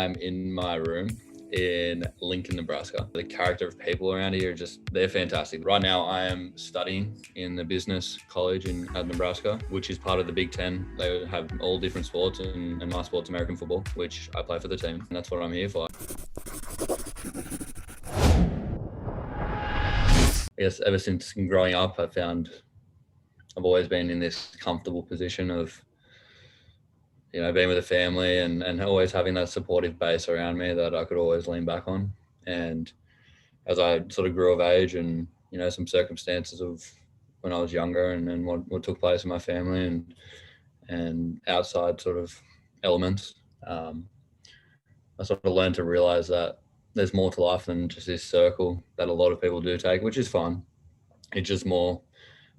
I'm in my room in Lincoln, Nebraska. The character of people around here they're fantastic. Right now I am studying in the business college at Nebraska, which is part of the Big Ten. They have all different sports, and my sport's American football, which I play for the team, and that's what I'm here for. I guess ever since growing up, I've always been in this comfortable position of, being with a family and always having that supportive base around me that I could always lean back on. And as I sort of grew of age and, some circumstances of when I was younger and what took place in my family and outside sort of elements, I sort of learned to realize that there's more to life than just this circle that a lot of people do take, which is fun. It's just more,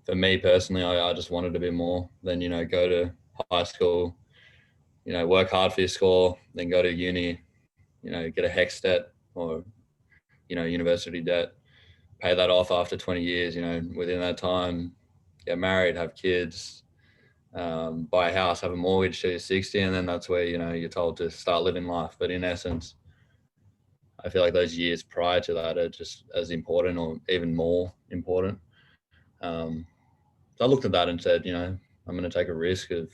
for me personally, I just wanted to be more than, go to high school, work hard for your score, then go to uni, get a HECS debt or, university debt, pay that off after 20 years, within that time, get married, have kids, buy a house, have a mortgage till you're 60. And then that's where, you're told to start living life. But in essence, I feel like those years prior to that are just as important or even more important. So I looked at that and said, I'm going to take a risk of,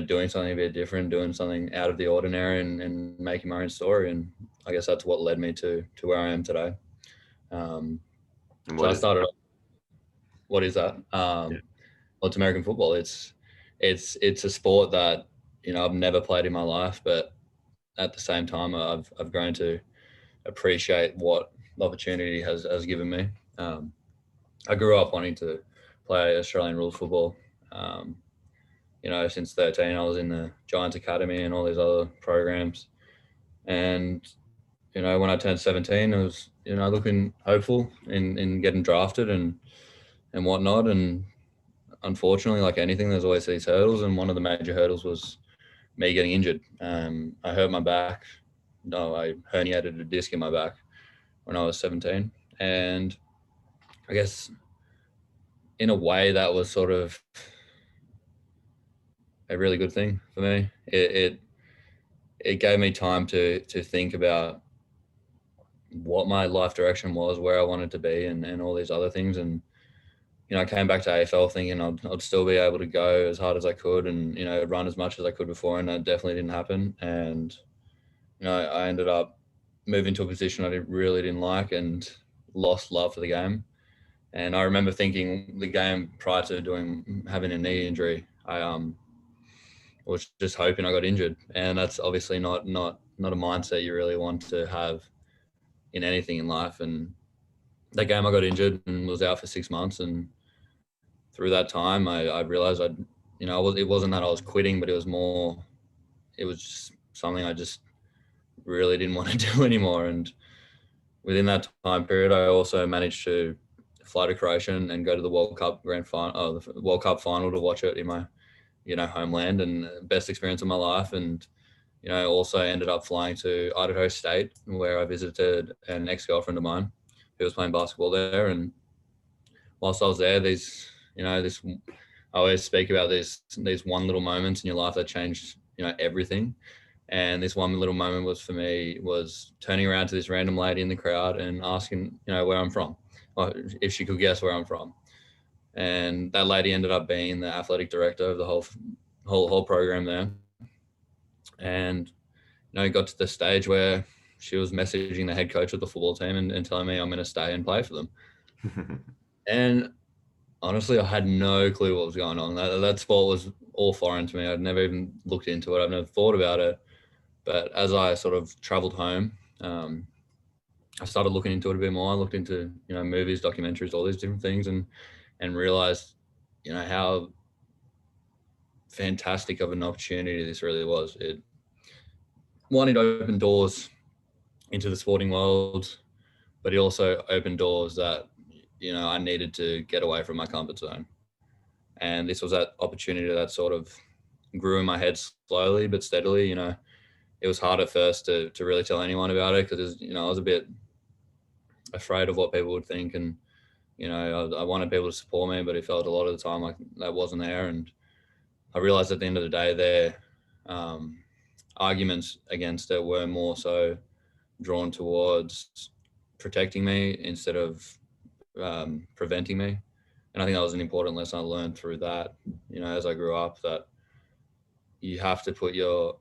doing something a bit different, doing something out of the ordinary and making my own story. And I guess that's what led me to where I am today. So I started, what is that? Well, it's American football. It's a sport that, I've never played in my life, but at the same time, I've grown to appreciate what the opportunity has given me. I grew up wanting to play Australian rules football. Since 13, I was in the Giants Academy and all these other programs. And, when I turned 17, I was, looking hopeful in getting drafted and whatnot. And unfortunately, like anything, there's always these hurdles. And one of the major hurdles was me getting injured. I hurt my back. No, I herniated a disc in my back when I was 17. And I guess in a way that was sort of a really good thing for me. It gave me time to think about what my life direction was, where I wanted to be, and all these other things. And I came back to AFL thinking I'd still be able to go as hard as I could and run as much as I could before, and that definitely didn't happen. And I ended up moving to a position I really didn't like and lost love for the game. And I remember thinking the game prior to having a knee injury, I was just hoping I got injured. And that's obviously not a mindset you really want to have in anything in life. And that game I got injured and was out for 6 months. And through that time, I realized it wasn't that I was quitting, but it was just something I just really didn't want to do anymore. And within that time period, I also managed to fly to Croatia and go to the World Cup the World Cup final to watch it in my homeland, and best experience of my life. And, also ended up flying to Idaho State, where I visited an ex-girlfriend of mine who was playing basketball there. And whilst I was there, I always speak about these one little moments in your life that changed, everything. And this one little moment was turning around to this random lady in the crowd and asking, where I'm from, or if she could guess where I'm from. And that lady ended up being the athletic director of the whole program there. And, it got to the stage where she was messaging the head coach of the football team and telling me I'm going to stay and play for them. And honestly, I had no clue what was going on. That sport was all foreign to me. I'd never even looked into it. I've never thought about it. But as I sort of traveled home, I started looking into it a bit more. I looked into, movies, documentaries, all these different things, and realized, how fantastic of an opportunity this really was. It opened doors into the sporting world, but it also opened doors that, I needed to get away from my comfort zone. And this was that opportunity that sort of grew in my head slowly but steadily. It was hard at first to really tell anyone about it because, I was a bit afraid of what people would think. And, I wanted people to support me, but it felt a lot of the time like that wasn't there. And I realized at the end of the day there, arguments against it were more so drawn towards protecting me instead of preventing me. And I think that was an important lesson I learned through that, as I grew up, that you have to put your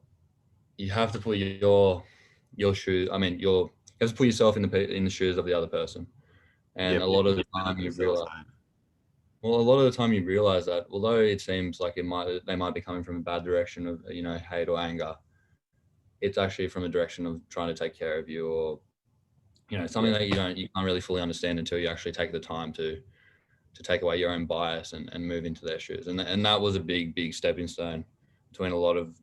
shoes. I mean, you have to put yourself in the shoes of the other person. And Yeah, a put lot of the yourself time you realize, aside. well, a lot of the time you realize that although it seems like they might be coming from a bad direction of, hate or anger, it's actually from a direction of trying to take care of you, or, something Yeah, that you can't really fully understand until you actually take the time to take away your own bias and move into their shoes. And that was a big stepping stone between a lot of,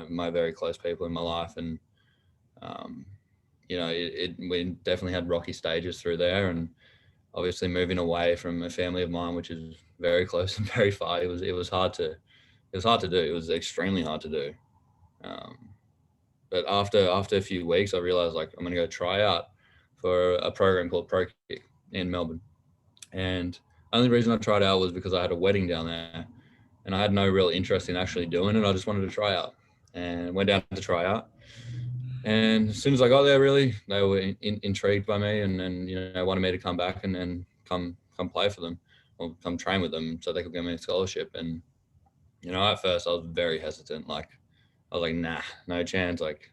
my very close people in my life. And, um, we definitely had rocky stages through there. And obviously moving away from a family of mine, which is very close and very far, it was hard to do. It was extremely hard to do. Um, but after a few weeks, I realized, like, I'm going to go try out for a program called Pro Kick in Melbourne. And the only reason I tried out was because I had a wedding down there, and I had no real interest in actually doing it. I just wanted to try out, and went down to try out. And as soon as I got there, really, they were intrigued by me, and wanted me to come back and come play for them, or come train with them, so they could give me a scholarship. And at first I was very hesitant. Like, I was like, nah, no chance. Like,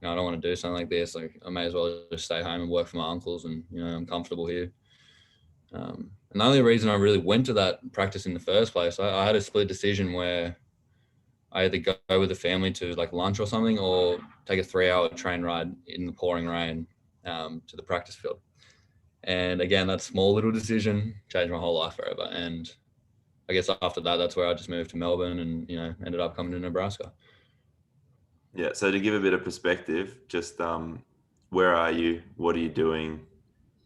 I don't want to do something like this. Like, I may as well just stay home and work for my uncles, and I'm comfortable here. And the only reason I really went to that practice in the first place, I had a split decision where I either go with the family to like lunch or something, or take a 3-hour train ride in the pouring rain to the practice field. And again, that small little decision changed my whole life forever. And I guess after that, that's where I just moved to Melbourne, and ended up coming to Nebraska. yeah. So to give a bit of perspective, just where are you? What are you doing?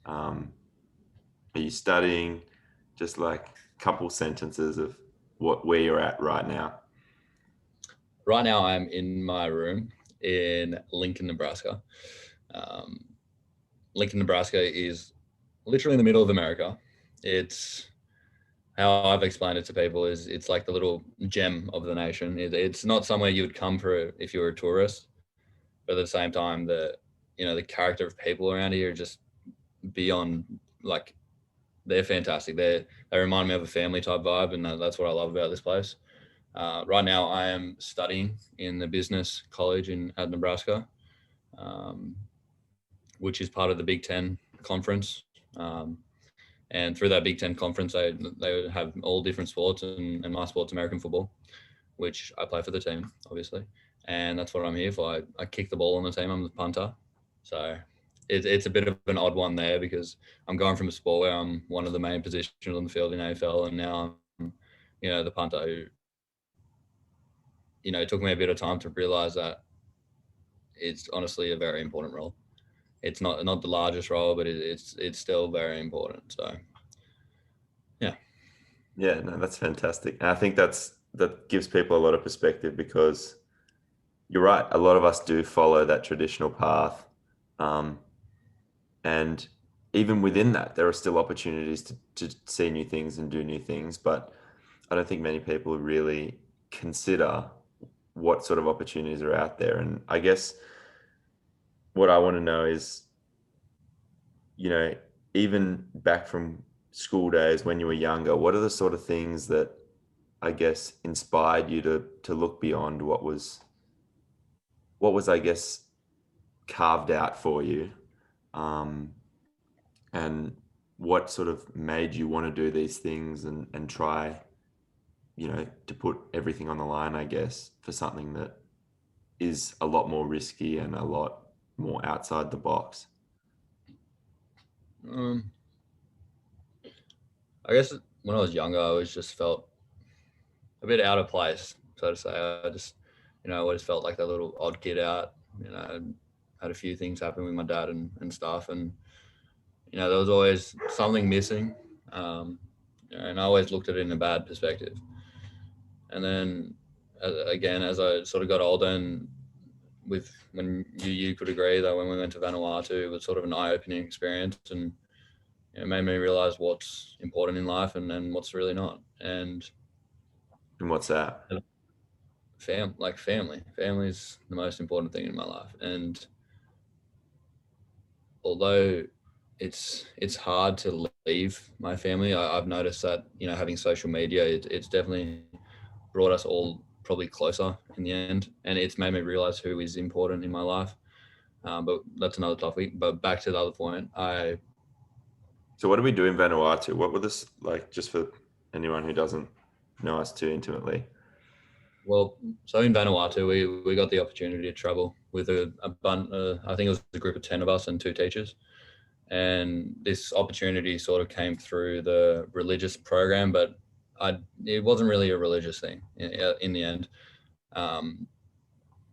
Um, are you studying? Just like a couple sentences of where you're at right now. Right now, I'm in my room in Lincoln, Nebraska. Um, Lincoln, Nebraska is literally in the middle of America. It's how I've explained it to people is it's like the little gem of the nation. It's not somewhere you would come for if you were a tourist, but at the same time, the character of people around here are just beyond, like, they're fantastic. They remind me of a family type vibe, and that's what I love about this place. Right now, I am studying in the business college at Nebraska, um, which is part of the Big Ten conference. And through that Big Ten conference, they have all different sports, and my sport's American football, which I play for the team, obviously. And that's what I'm here for. I kick the ball on the team. I'm the punter. So it's a bit of an odd one there, because I'm going from a sport where I'm one of the main positions on the field in AFL, and now I'm, the punter who, it took me a bit of time to realize that it's honestly a very important role. It's not the largest role, but it's still very important. So yeah. Yeah, no, that's fantastic. And I think that gives people a lot of perspective because you're right. A lot of us do follow that traditional path. Um, and even within that, there are still opportunities to see new things and do new things. But I don't think many people really consider what sort of opportunities are out there. And I guess what I want to know is, you know, even back from school days when you were younger, what are the sort of things that I guess inspired you to look beyond what was I guess carved out for you, um, and what sort of made you want to do these things and try, to put everything on the line, I guess, for something that is a lot more risky and a lot more outside the box. Um, I guess when I was younger, I always just felt a bit out of place, so to say. I always felt like that little odd kid out. Had a few things happen with my dad and stuff, and there was always something missing. Um, and I always looked at it in a bad perspective. And then again, as I sort of got older, and with when you could agree that when we went to Vanuatu, it was sort of an eye-opening experience, and it made me realize what's important in life and what's really not. And And what's that? family is the most important thing in my life. And although it's hard to leave my family, I've noticed that, having social media, it's definitely brought us all probably closer in the end, and it's made me realize who is important in my life. But that's another topic. But back to the other point, So what do we do in Vanuatu? What were this like, just for anyone who doesn't know us too intimately? well, so in Vanuatu, we got the opportunity to travel with I think it was a group of 10 of us and two teachers. And this opportunity sort of came through the religious program, but it wasn't really a religious thing in the end. Um,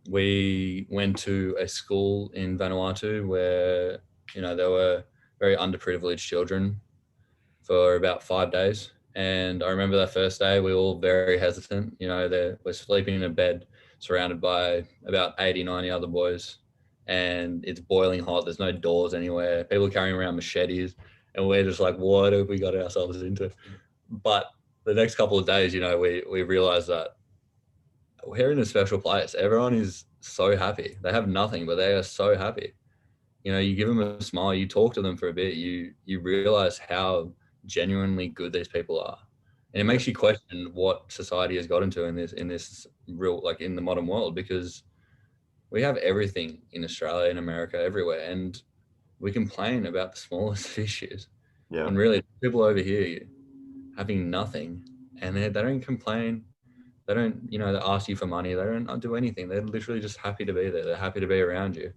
we went to a school in Vanuatu where, there were very underprivileged children for about 5 days. And I remember that first day, we were all very hesitant. We're sleeping in a bed surrounded by about 80, 90 other boys. And it's boiling hot. There's no doors anywhere. People carrying around machetes. And we're just like, what have we got ourselves into? But the next couple of days, we realized that we're in a special place. Everyone is so happy. They have nothing, but they are so happy. You give them a smile, you talk to them for a bit, you realize how genuinely good these people are, and it Yeah. makes you question what society has got into in this real, like, in the modern world, because we have everything in Australia, in America, everywhere, and we complain about the smallest issues, Yeah. when really people over here having nothing, and they don't complain. They don't, they ask you for money. They don't do anything. They're literally just happy to be there. They're happy to be around you.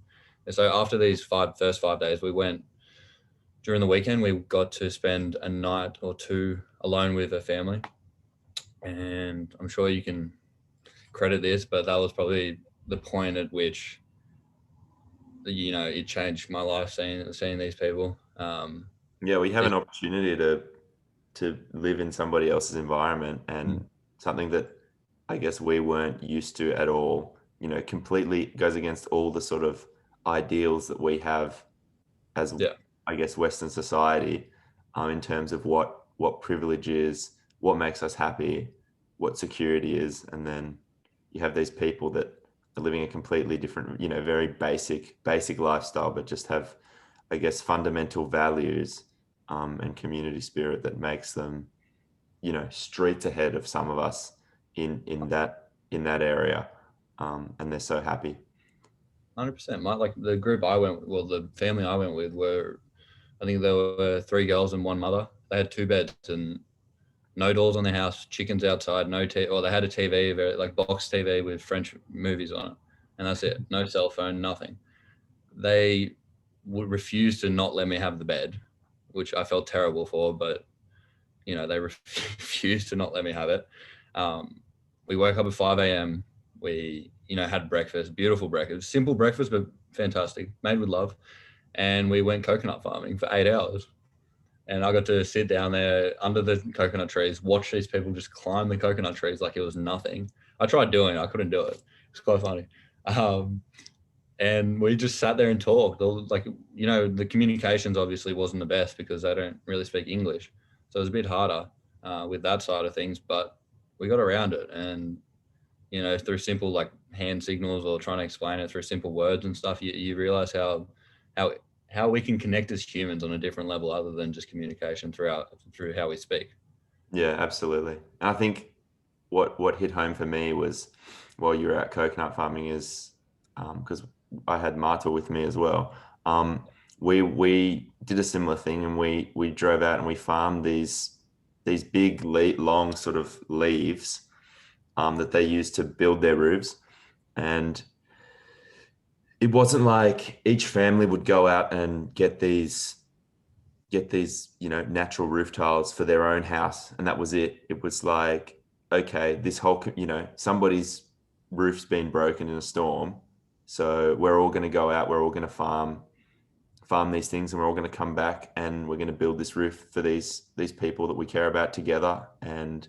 And so after these first 5 days, we went during the weekend. We got to spend a night or two alone with a family. And I'm sure you can credit this, but that was probably the point at which, it changed my life, seeing these people. Yeah, we have These, an opportunity to live in somebody else's environment, and something that I guess we weren't used to at all, completely goes against all the sort of ideals that we have as, yeah, I guess, Western society, in terms of what privilege is, what makes us happy, what security is. And then you have these people that are living a completely different, very basic lifestyle, but just have, I guess, fundamental values, and community spirit that makes them, streets ahead of some of us in that area. And they're so happy. 100%. Like the group the family I went with were, I think there were three girls and one mother. They had two beds and no doors on the house, chickens outside, no or they had a TV, very like box TV with French movies on it, and that's it. No cell phone, nothing. They would refuse to not let me have the bed, which I felt terrible for, but they refused to not let me have it. We woke up at 5 a.m. We had breakfast, beautiful breakfast, simple breakfast, but fantastic, made with love, and we went coconut farming for 8 hours. And I got to sit down there under the coconut trees, watch these people just climb the coconut trees like it was nothing. I tried doing it. I couldn't do it. It's quite funny. And we just sat there and talked. Like, the communications obviously wasn't the best because they don't really speak English. So it was a bit harder with that side of things, but we got around it. And, through simple like hand signals or trying to explain it through simple words and stuff, you realize how how we can connect as humans on a different level other than just communication through how we speak. Yeah, absolutely. And I think what hit home for me was, while you were out coconut farming, is, because I had Marta with me as well. We did a similar thing, and we drove out and we farmed these big long sort of leaves, that they used to build their roofs. And it wasn't like each family would go out and get these natural roof tiles for their own house, and that was it. It was like, okay, this whole, somebody's roof's been broken in a storm, so we're all going to go out, we're all going to farm these things, and we're all going to come back, and we're going to build this roof for these people that we care about together. And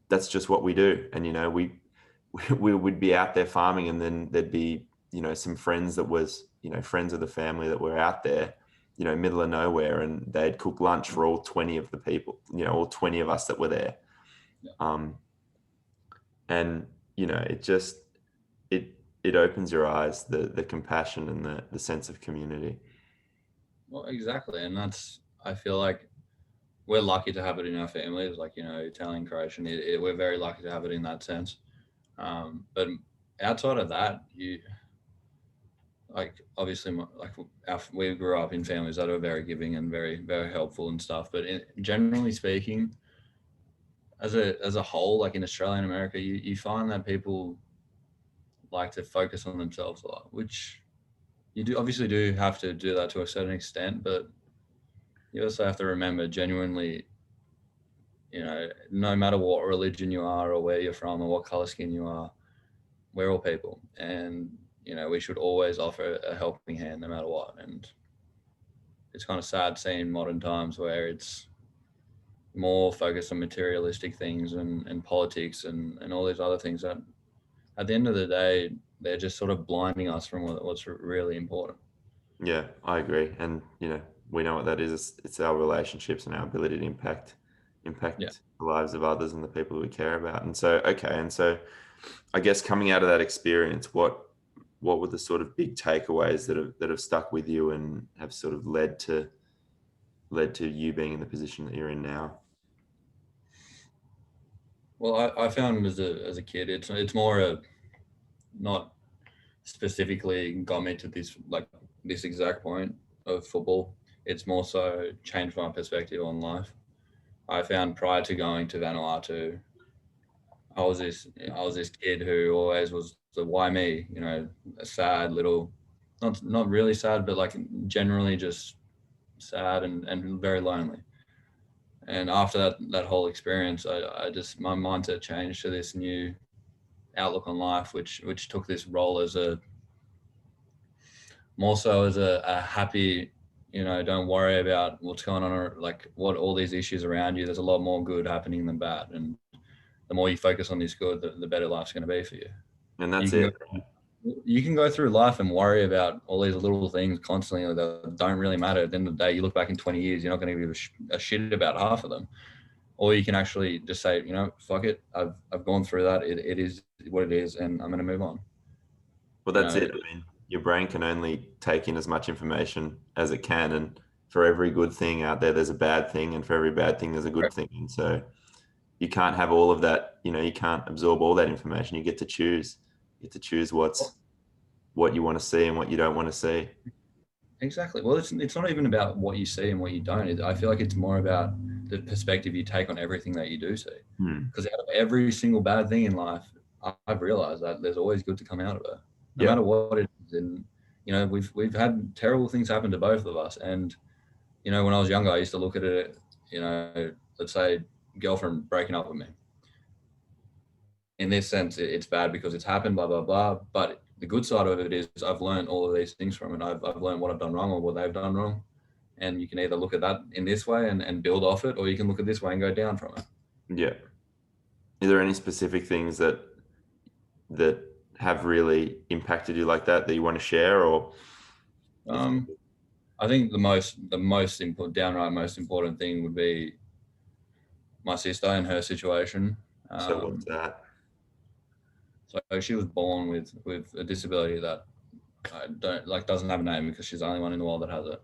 that's just what we do. And we would be out there farming, and then there'd be some friends that was friends of the family that were out there, middle of nowhere, and they'd cook lunch for all 20 of the people, all 20 of us that were there. Yeah. And it just, it opens your eyes, the compassion and the sense of community. Well, exactly. And I feel like we're lucky to have it in our families, like, Italian, Croatian, we're very lucky to have it in that sense. But outside of that, like, obviously, like, we grew up in families that are very giving and very, very helpful and stuff. But generally speaking, as a whole, like in Australia and America, you find that people like to focus on themselves a lot, which you obviously do have to do that to a certain extent, but you also have to remember, genuinely, no matter what religion you are or where you're from or what color skin you are, we're all people, and we should always offer a helping hand no matter what. And it's kind of sad seeing modern times where it's more focused on materialistic things and politics and all these other things that at the end of the day, they're just sort of blinding us from what's really important. Yeah, I agree. And, we know what that is. It's our relationships and our ability to Yeah. impact the lives of others and the people we care about. And so, okay. And so I guess coming out of that experience, what were the sort of big takeaways that have stuck with you and have sort of led to you being in the position that you're in now? Well, I found as a kid, it's more not specifically got me to this exact point of football. It's more so changed my perspective on life. I found prior to going to Vanuatu, I was this kid who always was the why me, a sad little, not really sad, but like generally just sad and very lonely. And after that whole experience, I just, my mindset changed to this new outlook on life, which took this role as more so as a happy, don't worry about what's going on, or like what all these issues around you. There's a lot more good happening than bad, and the more you focus on this good, the better life's going to be for you. And You that's can go, it. you can go through life and worry about all these little things constantly that don't really matter. At the end of the day, you look back in 20 years, you're not going to give a shit about half of them. Or you can actually just say, fuck it. I've gone through that. It is what it is, and I'm going to move on. Well, You that's know, it. I mean, your brain can only take in as much information as it can, and for every good thing out there, there's a bad thing, and for every bad thing, there's a good thing. And so you can't have all of that. You can't absorb all that information. You get to choose. You get to choose what you want to see and what you don't want to see. exactly. Well, it's not even about what you see and what you don't. I feel like it's more about the perspective you take on everything that you do see. Hmm. Because out of every single bad thing in life, I've realized that there's always good to come out of it, no Yep. matter what it is. And we've had terrible things happen to both of us. And when I was younger, I used to look at it. Let's say girlfriend breaking up with me. In this sense, it's bad because it's happened, blah blah blah. But the good side of it is I've learned all of these things from it. I've learned what I've done wrong or what they've done wrong. And you can either look at that in this way and build off it, or you can look at this way and go down from it. Yeah. Are there any specific things that have really impacted you like that you want to share, or? I think the most important, downright most important thing would be my sister and her situation. So what's that? So she was born with a disability that I don't like, doesn't have a name because she's the only one in the world that has it.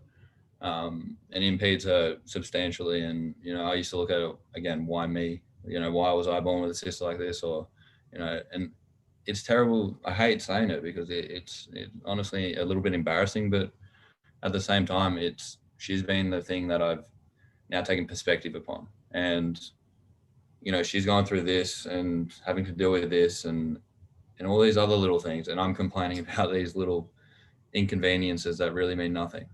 And impedes her substantially. And I used to look at it again, why me? Why was I born with a sister like this? Or and it's terrible. I hate saying it because it's honestly a little bit embarrassing, but at the same time, she's been the thing that I've now taken perspective upon. And she's gone through this and having to deal with this and all these other little things, and I'm complaining about these little inconveniences that really mean nothing.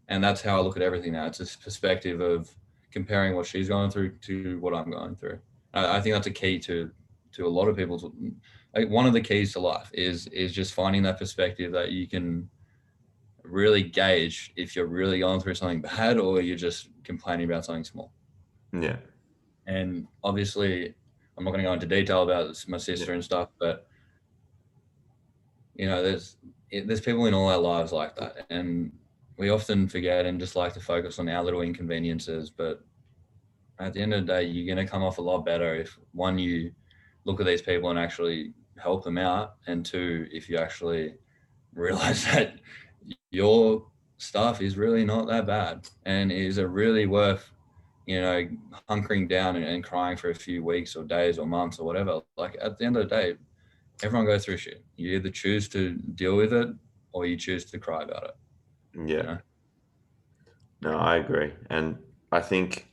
And that's how I look at everything now. It's this perspective of comparing what she's going through to what I'm going through. I think that's a key to a lot of people's. Like, one of the keys to life is just finding that perspective that you can really gauge if you're really going through something bad or you're just complaining about something small. Yeah. And obviously, I'm not going to go into detail about my sister and stuff, but there's people in all our lives like that, and we often forget and just like to focus on our little inconveniences. But at the end of the day, you're going to come off a lot better if, one, you look at these people and actually help them out, and two, if you actually realize that your stuff is really not that bad and is it really worth, hunkering down and crying for a few weeks or days or months or whatever. Like at the end of the day, everyone goes through shit. You either choose to deal with it or you choose to cry about it. You Yeah. know? No, I agree. And I think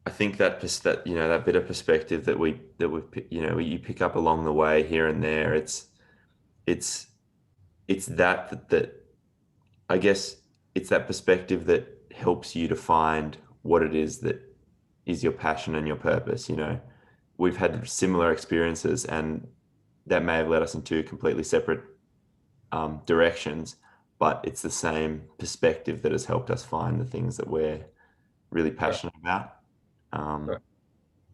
that that bit of perspective you pick up along the way here and there. It's that I guess it's that perspective that helps you to find what it is that is your passion and your purpose. We've had similar experiences, and that may have led us in two completely separate directions, but it's the same perspective that has helped us find the things that we're really Right. passionate about. Um, Right.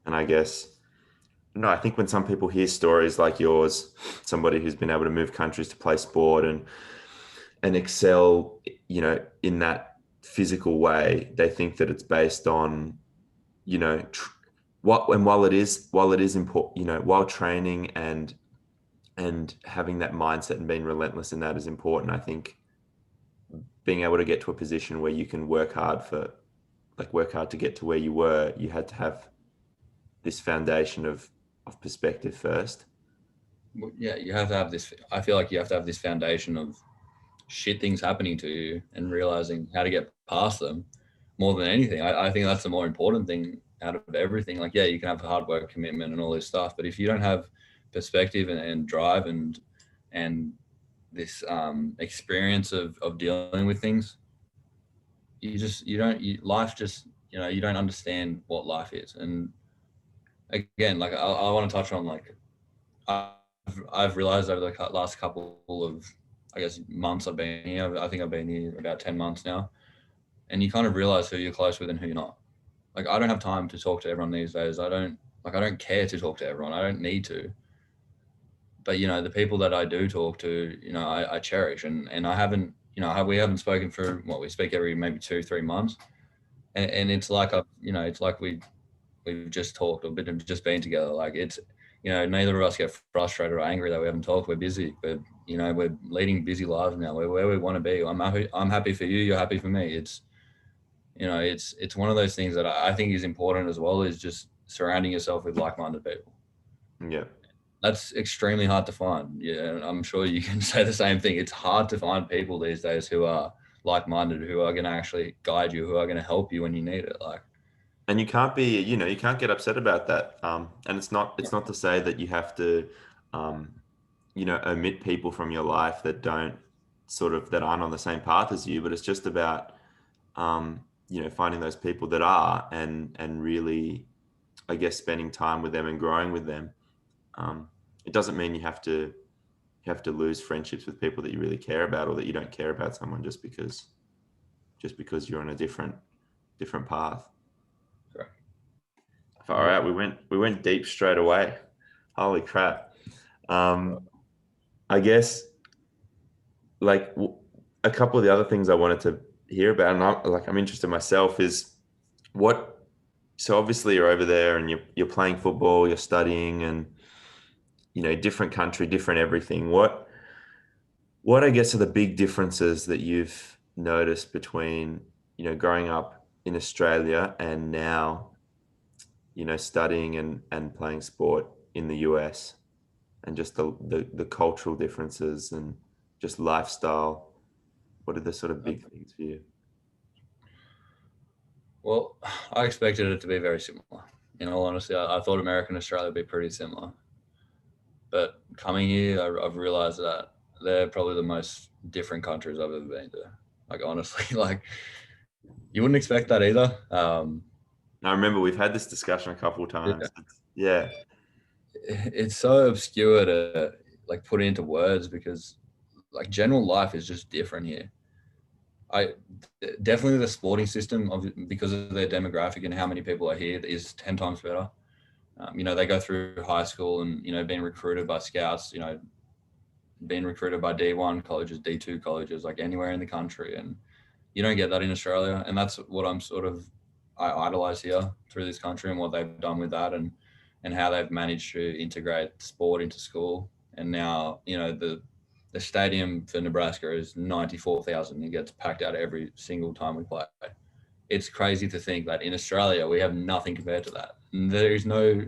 and I guess, no, I think when some people hear stories like yours, somebody who's been able to move countries to play sport and excel, in that physical way, they think that it's based on, while it is important, while training and having that mindset and being relentless in that is important. I think being able to get to a position where you can work hard to get to where you were, you had to have this foundation of perspective first. Yeah, you have to have this. I feel like you have to have this foundation of shit things happening to you and realizing how to get past them more than anything. I think that's the more important thing out of everything. Like, yeah, you can have hard work, commitment, and all this stuff, but if you don't have perspective and drive and this experience of dealing with things, life just, you don't understand what life is. And again, like I want to touch on, like, I've realized over the last couple of, I guess, months I've been here. I think I've been here about 10 months now, and you kind of realize who you're close with and who you're not. Like, I don't have time to talk to everyone these days. I don't care to talk to everyone. I don't need to. But the people that I do talk to, I cherish, and I haven't, we haven't spoken for what, we speak every maybe 2-3 months, and it's like it's like we've just talked or just been together. Like, it's, neither of us get frustrated or angry that we haven't talked. We're busy. We're leading busy lives now. We're where we want to be. I'm happy for you. You're happy for me. It's one of those things that I think is important as well, is just surrounding yourself with like-minded people. Yeah. That's extremely hard to find. Yeah, I'm sure you can say the same thing. It's hard to find people these days who are like-minded, who are going to actually guide you, who are going to help you when you need it. Like, And you can't get upset about that. And it's not to say that you have to, um, omit people from your life that aren't on the same path as you, but it's just about, finding those people that are, and really, I guess, spending time with them and growing with them. It doesn't mean you have to lose friendships with people that you really care about, or that you don't care about someone just because you're on a different path. correct. All right, we went deep straight away. Holy crap. I guess, like, a couple of the other things I wanted to hear about, and I'm interested myself, is what. So obviously you're over there and you're playing football, you're studying, and different country, different everything. What I guess are the big differences that you've noticed between growing up in Australia and now studying and playing sport in the US, and just the cultural differences and just lifestyle? What are the sort of big things for you? Well, I expected it to be very similar. In all honesty, I thought America and Australia would be pretty similar. But coming here, I've realized that they're probably the most different countries I've ever been to. Like, honestly, like, you wouldn't expect that either. I remember we've had this discussion a couple of Yeah, times. Yeah. it's so obscure to, like, put into words, because, like, general life is just different here. I definitely, the sporting system, because of their demographic and how many people are here, is 10 times better. They go through high school and, being recruited by scouts, being recruited by D1 colleges, D2 colleges, like anywhere in the country. And you don't get that in Australia. And that's what I idolize here through this country and what they've done with that. And and how they've managed to integrate sport into school. And now, the stadium for Nebraska is 94,000. It gets packed out every single time we play. It's crazy to think that in Australia we have nothing compared to that. And there is no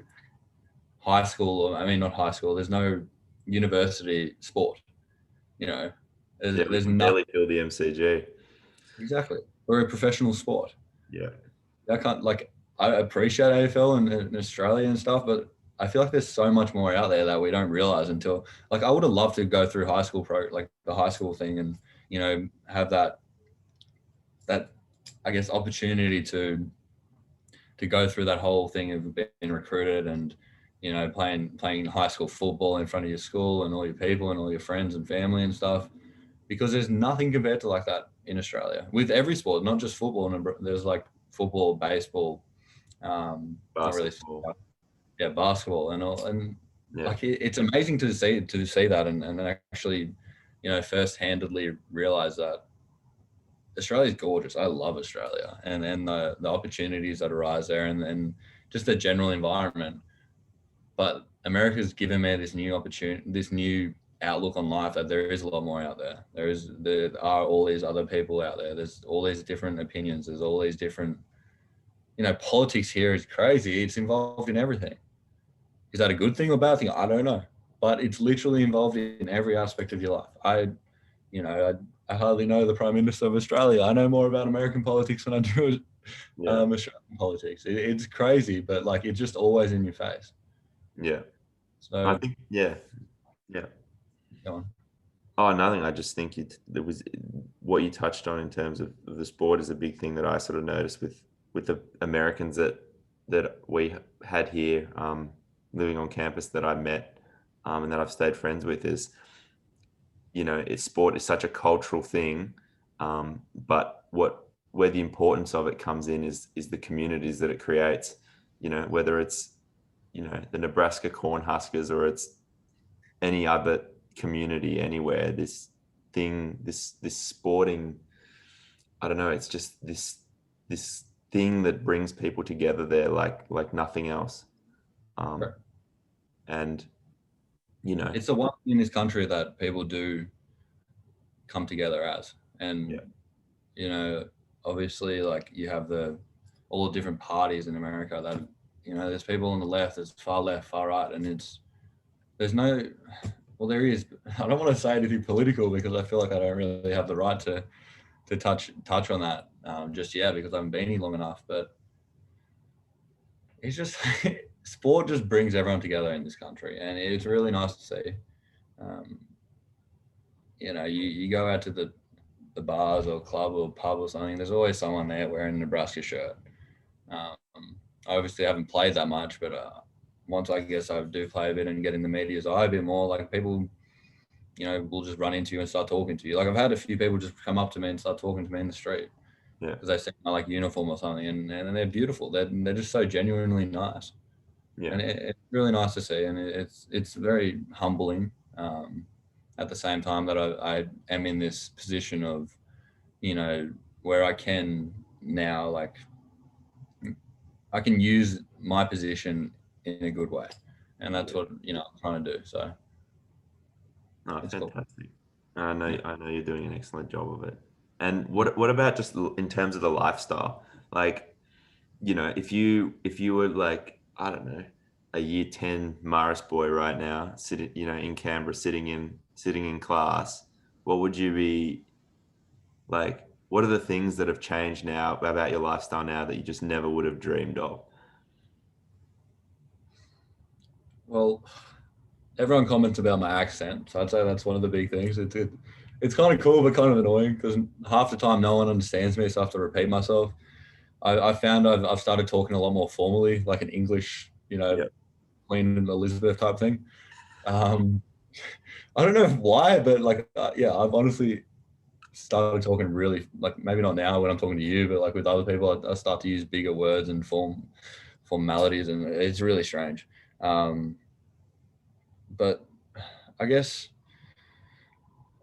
high school, or I mean, not high school. There's no university sport. You know, Yeah, we there's can nothing. barely fill the MCG. Exactly. We're a professional sport. Yeah. I can't like. I appreciate AFL and Australia and stuff, but I feel like there's so much more out there that we don't realize until like I would have loved to go through high school like the high school thing and have that I guess opportunity to go through that whole thing of being recruited and playing high school football in front of your school and all your people and all your friends and family and stuff, because there's nothing compared to like that in Australia with every sport, not just football. And there's like football, baseball, not really, Basketball. yeah, basketball and all. And Yeah. like it's amazing to see that and actually first-handedly realize that Australia's gorgeous. I love Australia and the opportunities that arise there and just the general environment. But America's given me this new opportunity, this new outlook on life, that there is a lot more out there. There are all these other people out there. There's all these different opinions. There's all these different, politics here is crazy. It's involved in everything. Is that a good thing or bad thing? I don't know. But it's literally involved in every aspect of your life. I hardly know the Prime Minister of Australia. I know more about American politics than I do Australian politics. It's crazy, but like it's just always in your face. Yeah. So I think, yeah. Go on. Oh, nothing. I just think there was what you touched on in terms of the sport is a big thing that I sort of noticed with the Americans that we had here, living on campus that I met, and that I've stayed friends with is, sport is such a cultural thing, but where the importance of it comes in is the communities that it creates. Whether it's the Nebraska Corn Huskers or it's any other community anywhere, this sporting, I don't know, it's just this thing that brings people together there like nothing else. Sure. And it's the one thing in this country that people do come together as. And obviously, like you have all the different parties in America that there's people on the left, there's far left, far right, and there is. I don't want to say anything political because I feel like I don't really have the right to touch on that just yet because I haven't been here long enough. But it's just sport just brings everyone together in this country, and it's really nice to see. You go out to the bars or club or pub or something. There's always someone there wearing a Nebraska shirt. I obviously haven't played that much, but once I guess I do play a bit and get in the media's eye a bit more, like people, will just run into you and start talking to you. Like I've had a few people just come up to me and start talking to me in the street because they see my like uniform or something, and they're beautiful. They're just so genuinely nice. Yeah. And it's really nice to see, and it's very humbling. At the same time that I am in this position of, where I can now like I can use my position in a good way, and that's what I'm trying to do. So, it's fantastic. Cool. I know you're doing an excellent job of it. And what about just in terms of the lifestyle? Like, if you were like, I don't know, a year 10 Morris boy right now, sitting, in Canberra, sitting in class, what would you be like? What are the things that have changed now about your lifestyle now that you just never would have dreamed of? Well, everyone comments about my accent, so I'd say that's one of the big things. It's kind of cool, but kind of annoying because half the time no one understands me, so I have to repeat myself. I found I've started talking a lot more formally, like an English, Queen Elizabeth type thing. I don't know why, but like, I've honestly started talking really, like maybe not now when I'm talking to you, but like with other people, I start to use bigger words and formalities, and it's really strange. But I guess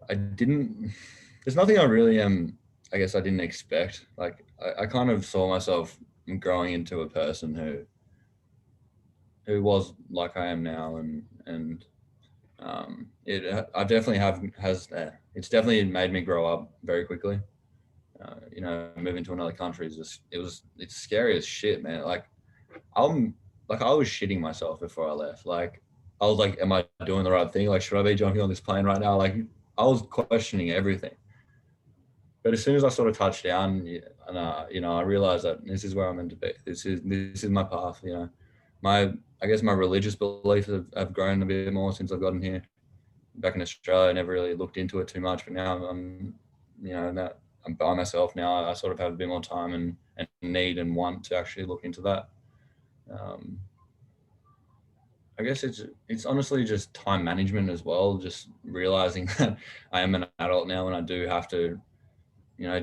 there's nothing I really I guess I didn't expect. Like I kind of saw myself growing into a person who who was like I am now, and I definitely it's definitely made me grow up very quickly. Moving to another country is it's scary as shit, man. I'm I was shitting myself before I left. Like I was like, am I doing the right thing? Like, should I be jumping on this plane right now? Like I was questioning everything. But as soon as I sort of touched down, and I realized that this is where I'm meant to be. This is my path. I guess my religious beliefs have grown a bit more since I've gotten here. Back in Australia, I never really looked into it too much, but now that I'm by myself now, I sort of have a bit more time and need and want to actually look into that. Um, I guess it's honestly just time management as well. Just realizing that I am an adult now and I do have to,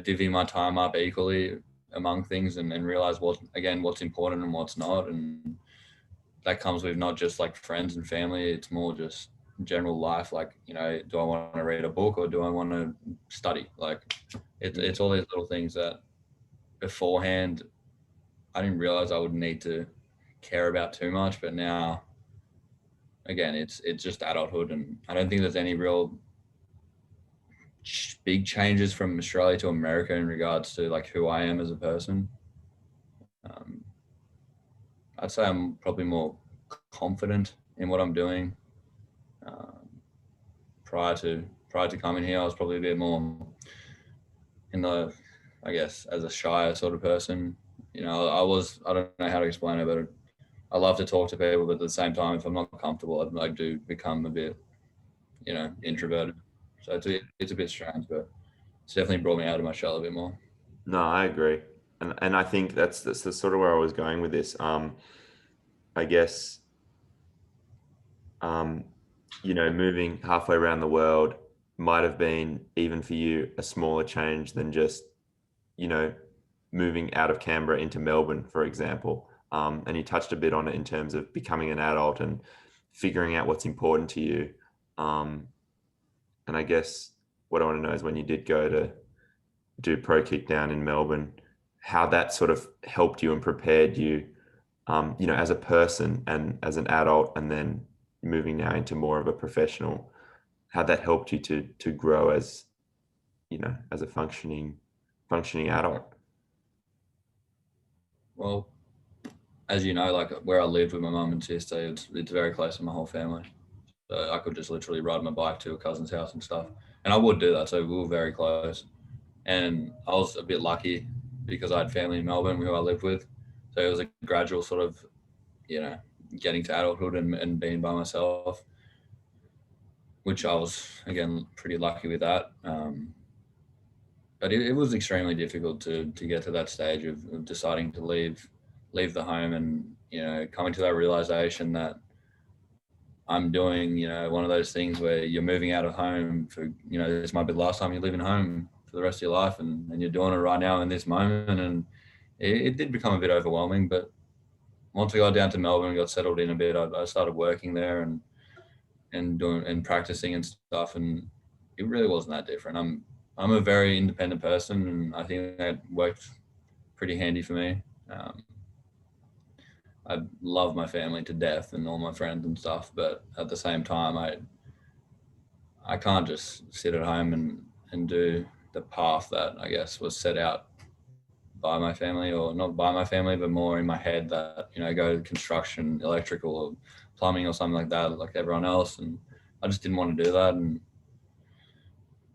divvy my time up equally among things and realize what's important and what's not. And that comes with not just like friends and family. It's more just general life. Like, do I want to read a book or do I want to study? Like it's all these little things that beforehand I didn't realize I would need to care about too much. But now, again, it's just adulthood. And I don't think there's any real big changes from Australia to America in regards to like who I am as a person. Um, I'd say I'm probably more confident in what I'm doing. Um, prior to coming here, I was probably a bit more in the, I guess, as a shy sort of person. I don't know how to explain it, but I love to talk to people, but at the same time, if I'm not comfortable, I do become a bit, introverted. So it's a bit strange, but it's definitely brought me out of my shell a bit more. No, I agree, and I think that's the sort of where I was going with this. I guess um, moving halfway around the world might have been, even for you, a smaller change than just you know moving out of Canberra into Melbourne, for example. And you touched a bit on it in terms of becoming an adult and figuring out what's important to you. Um, and I guess what I want to know is when you did go to do pro kick down in Melbourne, how that sort of helped you and prepared you, as a person and as an adult, and then moving now into more of a professional, how that helped you to grow as, as a functioning adult. Well, as you know, like where I lived with my mum and sister, it's very close to my whole family. So I could just literally ride my bike to a cousin's house and stuff, and I would do that. So we were very close, and I was a bit lucky because I had family in Melbourne who I lived with. So it was a gradual sort of, you know, getting to adulthood and being by myself, which I was again pretty lucky with that. But it was extremely difficult to get to that stage of deciding to leave the home and coming to that realization that I'm doing one of those things where you're moving out of home for this might be the last time you're living home for the rest of your life, and you're doing it right now in this moment. And it did become a bit overwhelming, but once I got down to Melbourne and got settled in a bit, I started working there and doing and practicing and stuff, and it really wasn't that different. I'm a very independent person, and I think that worked pretty handy for me. Um, I love my family to death and all my friends and stuff, but at the same time, I can't just sit at home and do the path that I guess was set out by my family, or not by my family, but more in my head that go to construction, electrical, or plumbing, or something like that, like everyone else. And I just didn't want to do that. And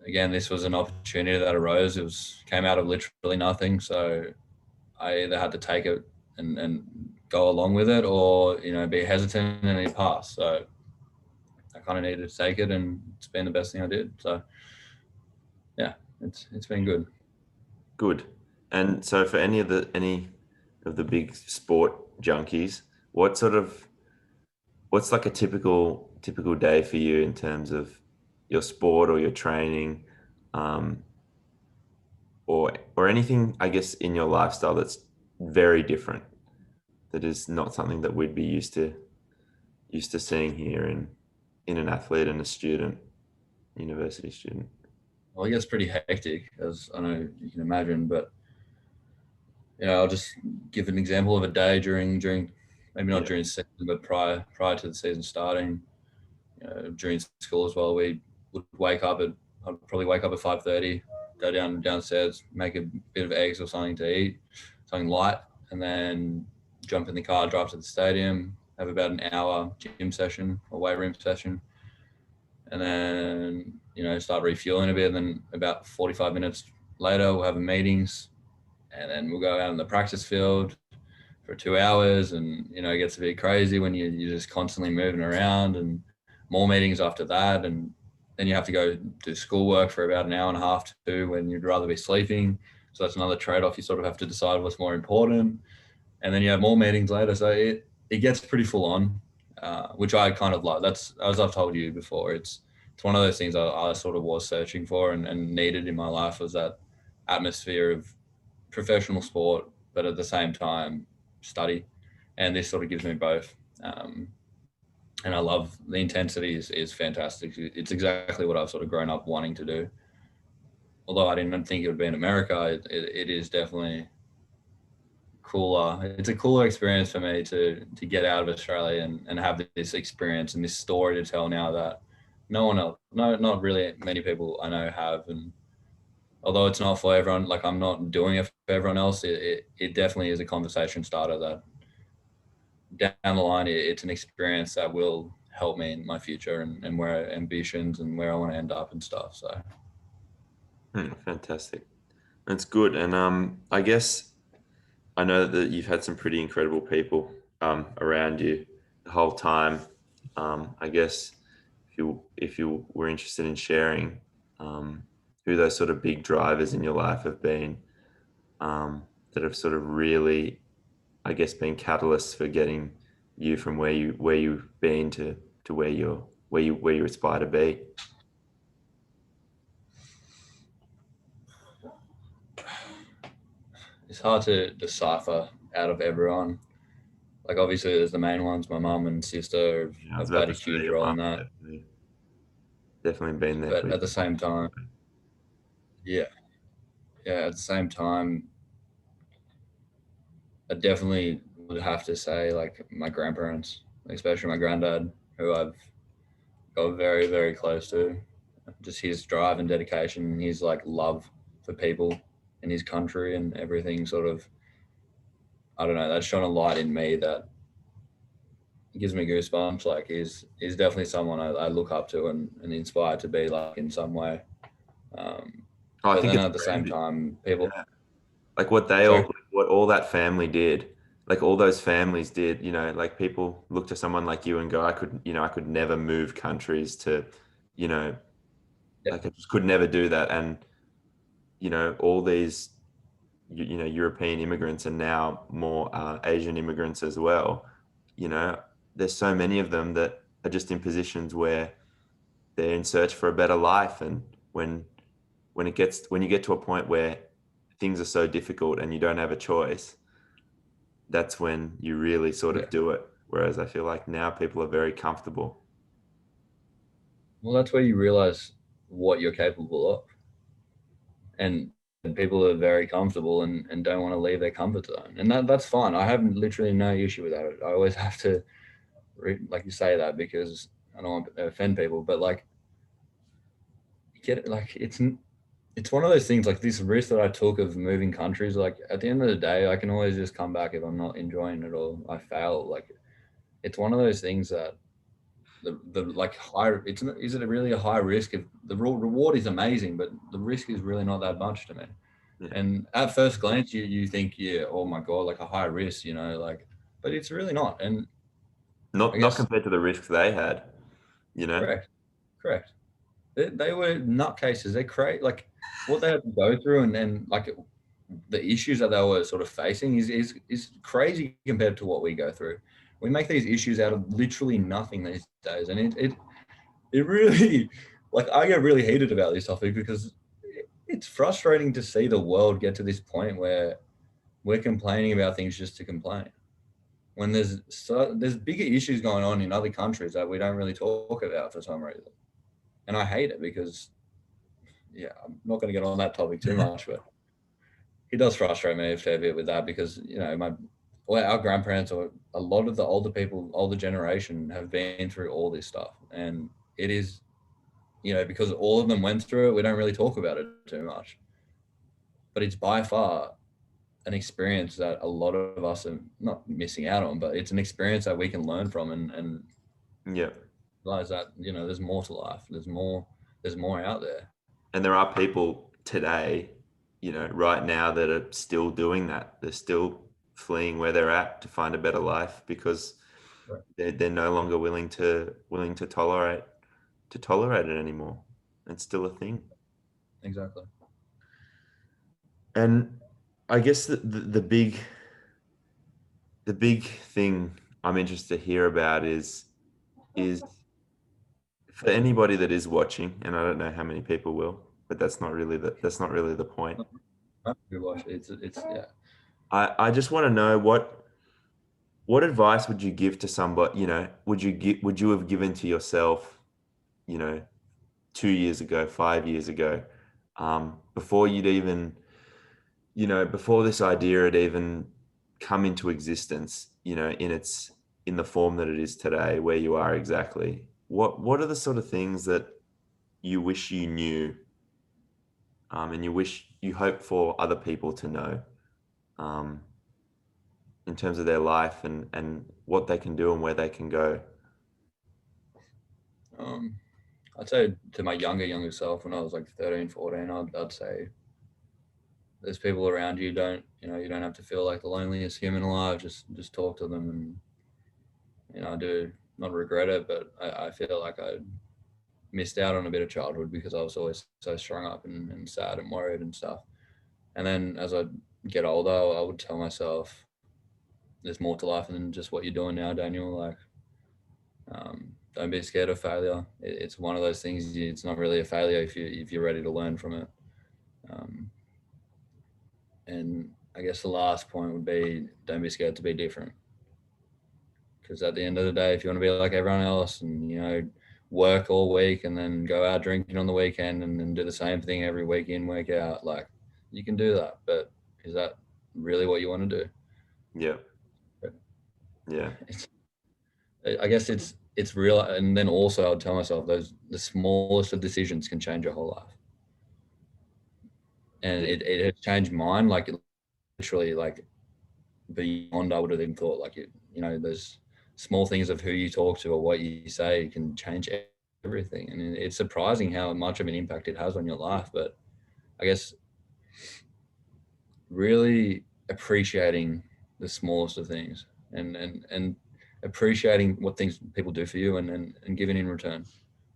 again, this was an opportunity that arose. Came out of literally nothing, so I either had to take it and go along with it, or be hesitant and it passed. So I kind of needed to take it, and it's been the best thing I did. So yeah, it's been good. Good. And so for any of the big sport junkies, what's like a typical day for you in terms of your sport or your training, um, or anything, I guess, in your lifestyle that's very different, that is not something that we'd be used to seeing here in an athlete and a student, university student. Well, it gets pretty hectic, as I know you can imagine. But I'll just give an example of a day during maybe not Yeah. during season, but prior to the season starting, during school as well, we would I'd probably wake up at 5:30, go downstairs, make a bit of eggs or something to eat, something light, and then jump in the car, drive to the stadium, have about an hour gym session or weight room session, and then start refueling a bit. And then about 45 minutes later, we'll have meetings, and then we'll go out in the practice field for 2 hours, and it gets a bit crazy when you're just constantly moving around, and more meetings after that, and then you have to go do schoolwork for about an hour and a half to 2 when you'd rather be sleeping. So that's another trade-off. You sort of have to decide what's more important, and then you have more meetings later. So it gets pretty full on, which I kind of like. That's, as I've told you before, it's one of those things I sort of was searching for and needed in my life, was that atmosphere of professional sport, but at the same time study, and this sort of gives me both. And I love the intensity is fantastic. It's exactly what I've sort of grown up wanting to do. Although I didn't think it would be in America, it is definitely cooler. It's a cooler experience for me to get out of Australia and have this experience and this story to tell now that no one else, not really many people I know have. And although it's not for everyone, like I'm not doing it for everyone else, it definitely is a conversation starter that down the line, it's an experience that will help me in my future and where ambitions and where I want to end up and stuff. So Fantastic. That's good. And I guess I know that you've had some pretty incredible people around you the whole time. I guess if you were interested in sharing who those sort of big drivers in your life have been, that have sort of really, I guess, been catalysts for getting you from where you've been to where you aspire to be. it's hard to decipher out of everyone. Like obviously there's the main ones. My mum and sister Yeah, I was have about played to a say huge your role mum in that. definitely been there for But you. at the same time, yeah, at the same time, I definitely would have to say like my grandparents, especially my granddad, who I've got very, very close to. Just his drive and dedication, and his like love for people and his country and everything. Sort of, I don't know. That's shone a light in me that gives me goosebumps. Like he's definitely someone I look up to and inspired to be like in some way. Um, Oh, I but think then it's at the same crazy. time, people. Yeah. Like Sorry. what all that family did, like all those families did, like people look to someone like you and go, I could never move countries to, you know, Yeah, like I just could never do that. And, all these, European immigrants and now more Asian immigrants as well, you know, there's so many of them that are just in positions where they're in search for a better life. And when you get to a point where things are so difficult and you don't have a choice, that's when you really sort yeah. of do it. Whereas I feel like now people are very comfortable. Well, that's where you realize what you're capable of, and people are very comfortable and don't want to leave their comfort zone, and that's fine. I have literally no issue with that. I always have to like you say that because I don't want to offend people, but like get it, like it's one of those things, like this risk that I took of moving countries. Like at the end of the day, I can always just come back if I'm not enjoying it or I fail. Like it's one of those things that the like high. It's not, is it really a high risk? If the reward is amazing, but the risk is really not that much to me. Yeah. And at first glance, you think, yeah, oh my god, like a high risk, like, but it's really not. And I Not guess compared to the risks they had, you know? correct, correct. They were nutcases. They're crazy. Like what they had to go through, and like the issues that they were sort of facing is crazy compared to what we go through. We make these issues out of literally nothing these days, and it really, like I get really heated about this topic because it's frustrating to see the world get to this point where we're complaining about things just to complain. When there's bigger issues going on in other countries that we don't really talk about for some reason, and I hate it because yeah, I'm not going to get on that topic too much, but it does frustrate me a fair bit with that because my well, our grandparents or a lot of the older people, older generation have been through all this stuff. And it is, because all of them went through it, we don't really talk about it too much. But it's by far an experience that a lot of us are not missing out on, but it's an experience that we can learn from and Yeah. realize that, there's more to life. There's more out there. And there are people today, right now that are still doing that. They're still fleeing where they're at to find a better life because Right. they're no longer willing to tolerate it anymore. It's still a thing. Exactly. And I guess the big thing I'm interested to hear about is for anybody that is watching, and I don't know how many people will, but that's not really the point. It's yeah. I just want to know what advice would you give to somebody, would you have given to yourself, 2 years ago, 5 years ago, before you'd even, before this idea had even come into existence, in the form that it is today, where you are exactly. What are the sort of things that you wish you knew, and you hope for other people to know, um, in terms of their life and what they can do and where they can go? Um, I'd say to my younger self when I was like 13, 14, I'd say there's people around you. You don't have to feel like the loneliest human alive. Just talk to them, and I do not regret it, but I feel like I missed out on a bit of childhood because I was always so strung up and sad and worried and stuff. And then as I get older, I would tell myself there's more to life than just what you're doing now, Daniel. Like, don't be scared of failure. It's one of those things. It's not really a failure if you're ready to learn from it. Um, and I guess the last point would be don't be scared to be different. Because at the end of the day, if you want to be like everyone else and work all week and then go out drinking on the weekend and then do the same thing every week in, week out, like you can do that. But is that really what you want to do? Yeah. Yeah. It's, I guess it's real. And then also I'd tell myself the smallest of decisions can change your whole life. And Yeah. it has changed mine. Like literally like beyond I would have even thought. Like there's small things of who you talk to or what you say can change everything, and it's surprising how much of an impact it has on your life. But I guess really appreciating the smallest of things and appreciating what things people do for you and giving in return,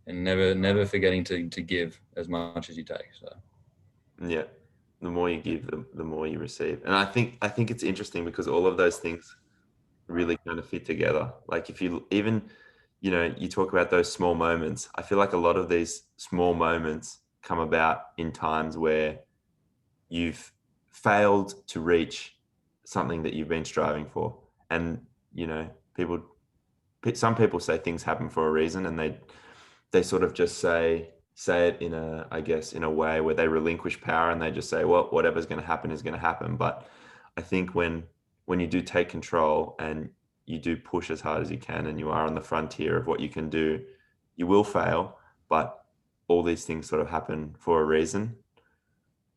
and never forgetting to give as much as you take. So Yeah. The more you give, the more you receive. And I think it's interesting because all of those things really kind of fit together. Like if you even, you talk about those small moments. I feel like a lot of these small moments come about in times where you've failed to reach something that you've been striving for. And, people, some people say things happen for a reason, and they sort of just say it in a, I guess, in a way where they relinquish power and they just say, well, whatever's going to happen is going to happen. But I think when you do take control and you do push as hard as you can and you are on the frontier of what you can do, you will fail, but all these things sort of happen for a reason.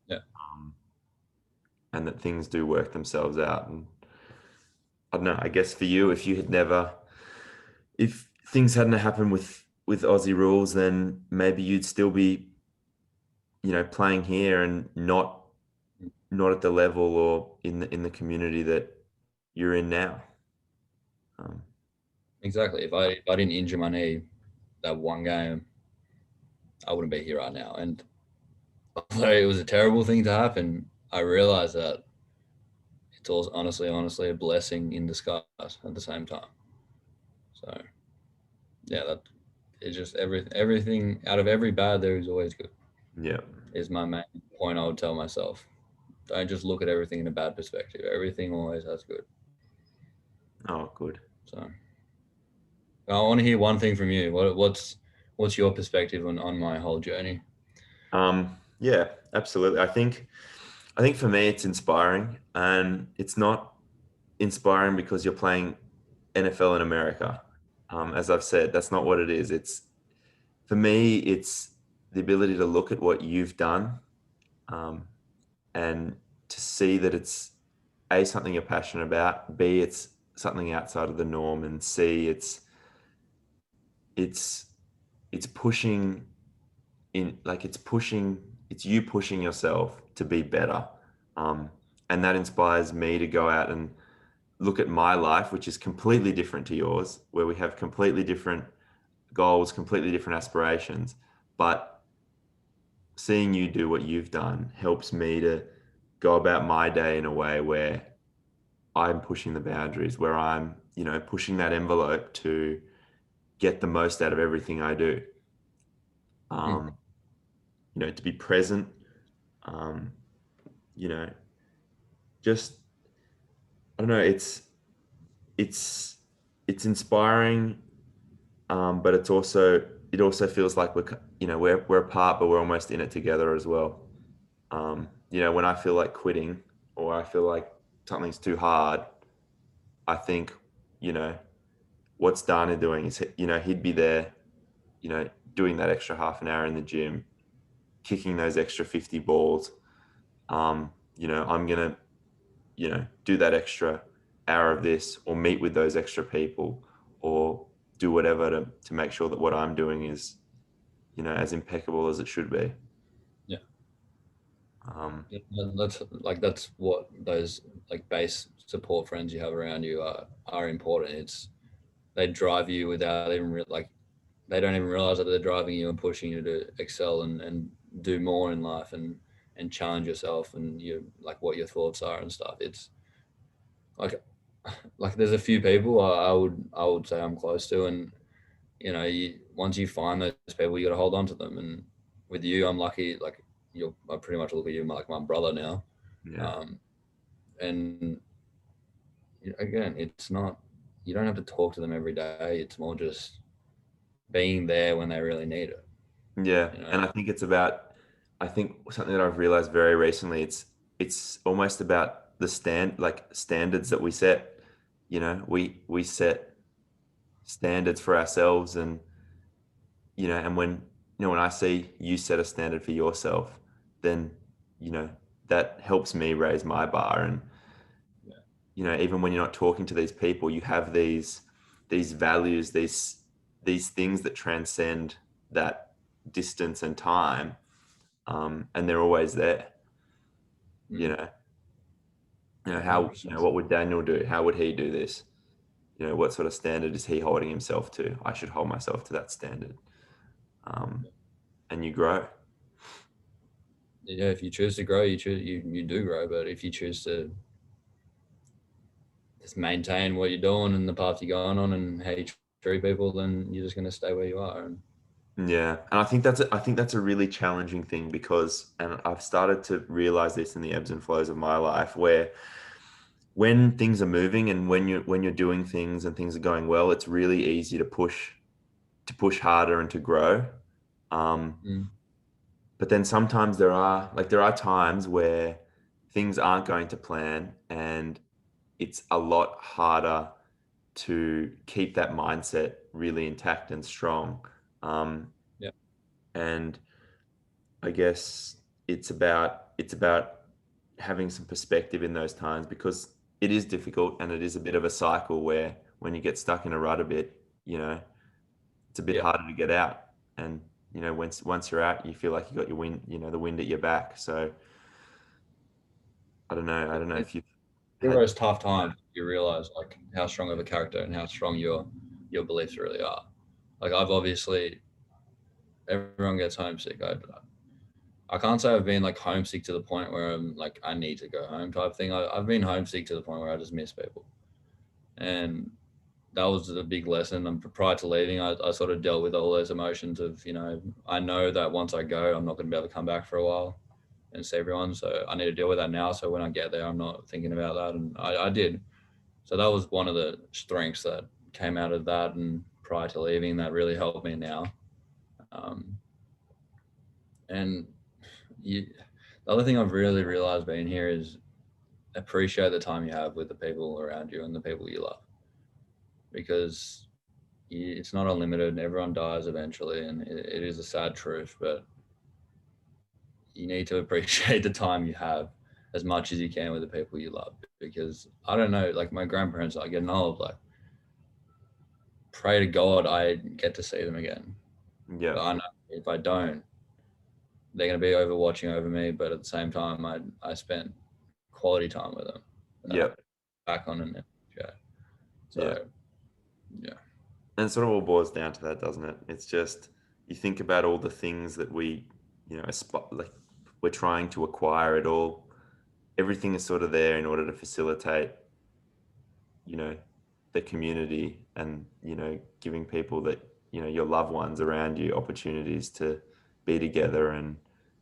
yeah, um, and that things do work themselves out. And I don't know, I guess for you, if things hadn't happened with Aussie rules, then maybe you'd still be, playing here and not at the level or in the community that you're in now. Um, exactly. If I didn't injure my knee that one game, I wouldn't be here right now. And although it was a terrible thing to happen, I realized that it's also honestly a blessing in disguise at the same time. So yeah, that it's just everything out of every bad there is always good. yeah. Is my main point I would tell myself. Don't just look at everything in a bad perspective. Everything always has good. Oh, good. So I want to hear one thing from you. What's your perspective on my whole journey? Yeah, absolutely. I think for me, it's inspiring, and it's not. inspiring because you're playing NFL in America. As I've said, that's not what it is. It's, for me, it's the ability to look at what you've done, um, and to see that it's A, something you're passionate about, B, it's something outside of the norm, and C, it's it's pushing in, like it's you pushing yourself to be better. Um, and that inspires me to go out and look at my life, which is completely different to yours, where we have completely different goals, completely different aspirations. But seeing you do what you've done helps me to go about my day in a way where I'm pushing the boundaries, where I'm, pushing that envelope to get the most out of everything I do. Mm. Um, to be present, um, you know, just, I don't know, it's, it's inspiring. But it also feels like we're apart, but we're almost in it together as well. When I feel like quitting, or I feel like something's too hard, I think, you know, what's Dana doing is, he'd be there, doing that extra half an hour in the gym, kicking those extra 50 balls. I'm going to, do that extra hour of this, or meet with those extra people, or do whatever to make sure that what I'm doing is, as impeccable as it should be. Yeah. Um, Yeah, that's what those like base support friends you have around you are important. It's they drive you without even like they don't even realize that they're driving you and pushing you to excel and do more in life and challenge yourself and you like what your thoughts are and stuff. It's like there's a few people I would say I'm close to, and once you find those people, you got to hold on to them. And with you, I'm lucky. Like I pretty much look at you like my brother now. yeah, Um, and again, it's not you don't have to talk to them every day. It's more just being there when they really need it. yeah, You know, and I think something that I've realized very recently, it's almost about the standards that we set. We set standards for ourselves, and when I see you set a standard for yourself, then you know that helps me raise my bar. And yeah, even when you're not talking to these people, you have these values, these things that transcend that distance and time, and they're always there. you mm, know yeah, hundred how, percent. what would Daniel do? How would he do this? What sort of standard is he holding himself to? I should hold myself to that standard. um, and you grow. Yeah, if you choose to grow, you do grow. But if you choose to just maintain what you're doing and the path you're going on and how you treat people, then you're just going to stay where you are. And Yeah, and I think that's a really challenging thing, because, and I've started to realize this in the ebbs and flows of my life, where when things are moving, and when you're doing things and things are going well, it's really easy to push harder and to grow. Um, mm, but then sometimes there are times where things aren't going to plan, and it's a lot harder to keep that mindset really intact and strong. Um, yeah, and I guess it's about having some perspective in those times, because it is difficult, and it is a bit of a cycle where when you get stuck in a rut a bit, it's a bit yeah. harder to get out. And once you're out, you feel like you got your wind, the wind at your back. So I don't know if you've Through had. those tough times, you realize like how strong of a character and how strong your beliefs really are. Like I've obviously everyone gets homesick. I can't say I've been like homesick to the point where I'm like I need to go home type thing. I've been homesick to the point where I just miss people, and that was a big lesson. And prior to leaving, I sort of dealt with all those emotions of I know that once I go, I'm not going to be able to come back for a while and see everyone. So I need to deal with that now. So when I get there, I'm not thinking about that, and I did. So that was one of the strengths that came out of that, and prior to leaving, that really helped me now. Um, and the other thing I've really realized being here is appreciate the time you have with the people around you and the people you love, because it's not unlimited and everyone dies eventually, and it is a sad truth, but you need to appreciate the time you have as much as you can with the people you love. Because I don't know, like my grandparents are getting old, like pray to God I get to see them again. Yeah. But I know if I don't, they're going to be over watching over me. But at the same time, I spent quality time with them that I Yeah. back on and yeah. Yeah. So yeah, And it sort of all boils down to that, doesn't it? It's just, you think about all the things that we, like we're trying to acquire it all. Everything is sort of there in order to facilitate, you know, the community and, giving people that, your loved ones around you opportunities to be together and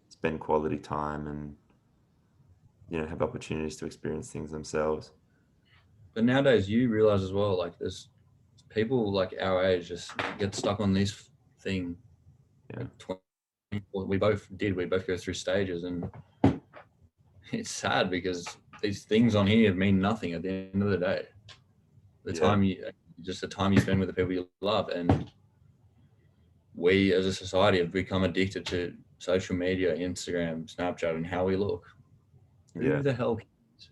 spend quality time and, have opportunities to experience things themselves. but nowadays you realize as well, like there's people like our age just get stuck on this thing. Yeah. Like 20, we both did. We both go through stages, and it's sad because these things on here mean nothing at the end of the day. The Yeah. time the time you spend with the people you love, and we as a society have become addicted to social media, Instagram, Snapchat, and how we look. Yeah. Who the hell cares?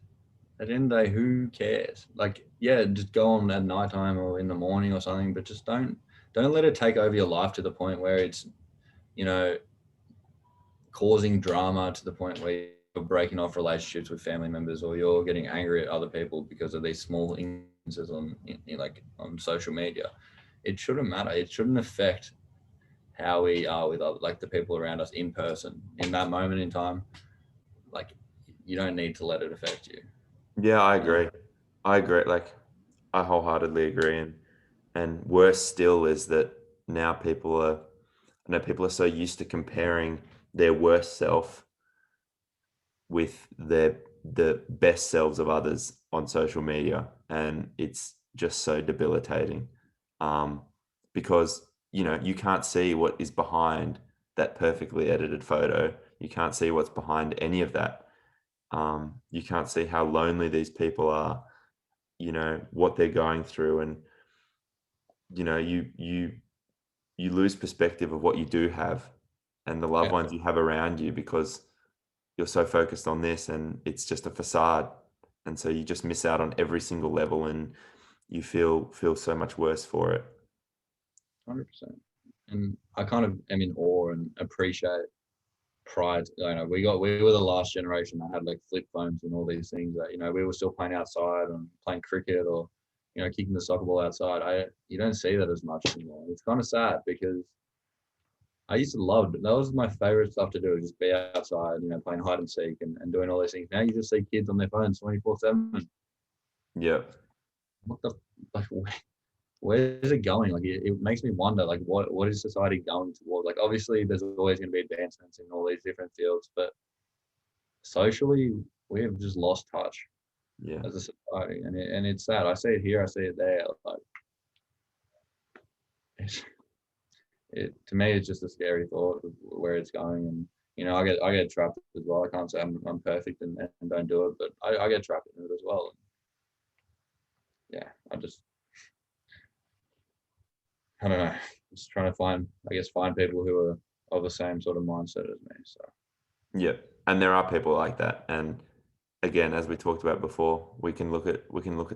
At the end of the day, who cares? Like, yeah, just go on at nighttime or in the morning or something, but just don't let it take over your life to the point where it's, you know, causing drama to the point where you're breaking off relationships with family members, or you're getting angry at other people because of these small instances on social media. It shouldn't matter. It shouldn't affect how we are with other, like the people around us in person in that moment in time. Like, you don't need to let it affect you. Yeah, I agree. I agree. Like, I wholeheartedly agree. And worse still is that now people are so used to comparing their worst self with the best selves of others on social media, and it's just so debilitating. Because you can't see what is behind that perfectly edited photo. You can't see what's behind any of that. You can't see how lonely these people are, what they're going through, and you lose perspective of what you do have and the loved Yeah, ones you have around you, because you're so focused on this and it's just a facade. And so you just miss out on every single level, and you feel so much worse for it. 100%. And I kind of am in awe and appreciate pride. We were the last generation that had like flip phones and all these things that, we were still playing outside and playing cricket, or, kicking the soccer ball outside. You don't see that as much anymore. It's kind of sad because I used to love it. That was my favorite stuff to do, just be outside, playing hide and seek and doing all these things. Now you just see kids on their phones 24/7. Yeah. What the, like, where is it going? Like, it makes me wonder, like, what is society going towards? Like, obviously there's always going to be advancements in all these different fields, but socially we have just lost touch Yeah. as a society, and it's sad. I see it here, I see it there. Like, it's, to me, it's just a scary thought of where it's going. And I get trapped as well. I can't say I'm perfect and don't do it, but I get trapped in it as well. And yeah, I don't know. Just trying to find people who are of the same sort of mindset as me. So Yeah. And there are people like that. And again, as we talked about before, we can look at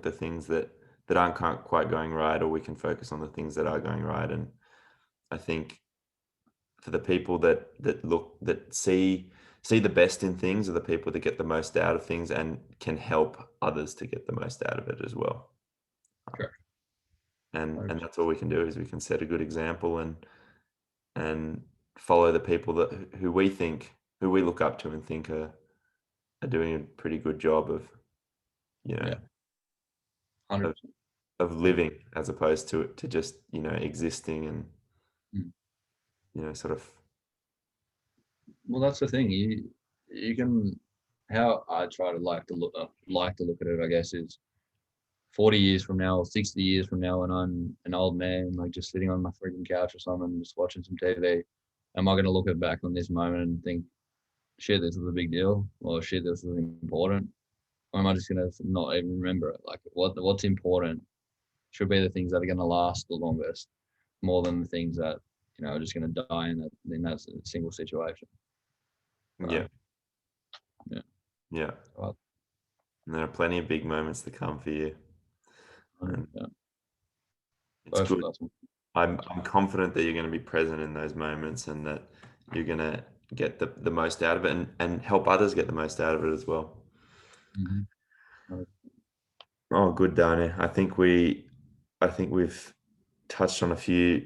the things that aren't quite going right, or we can focus on the things that are going right. And I think for the people that see the best in things, are the people that get the most out of things and can help others to get the most out of it as well. sure. And that's all we can do, is we can set a good example and follow the people who we look up to and think are doing a pretty good job of Yeah, of, 100%. of living, as opposed to just existing and Mm. sort of. Well, that's the thing. You can, how I try to like to look at it, I guess, is 40 years from now or 60 years from now when I'm an old man, like just sitting on my freaking couch or something, just watching some TV, am I going to look back on this moment and think, shit, this was a big deal, or shit, this was important? or am I just going to not even remember it? Like what's important should be the things that are going to last the longest, more than the things that are just going to die in that single situation. Yeah. Yeah. Yeah. Well, And there are plenty of big moments to come for you. And it's both good. of us. I'm confident that you're going to be present in those moments and that you're going to get the most out of it and help others get the most out of it as well. Mm-hmm. Oh, good, Daniel. I think we've touched on a few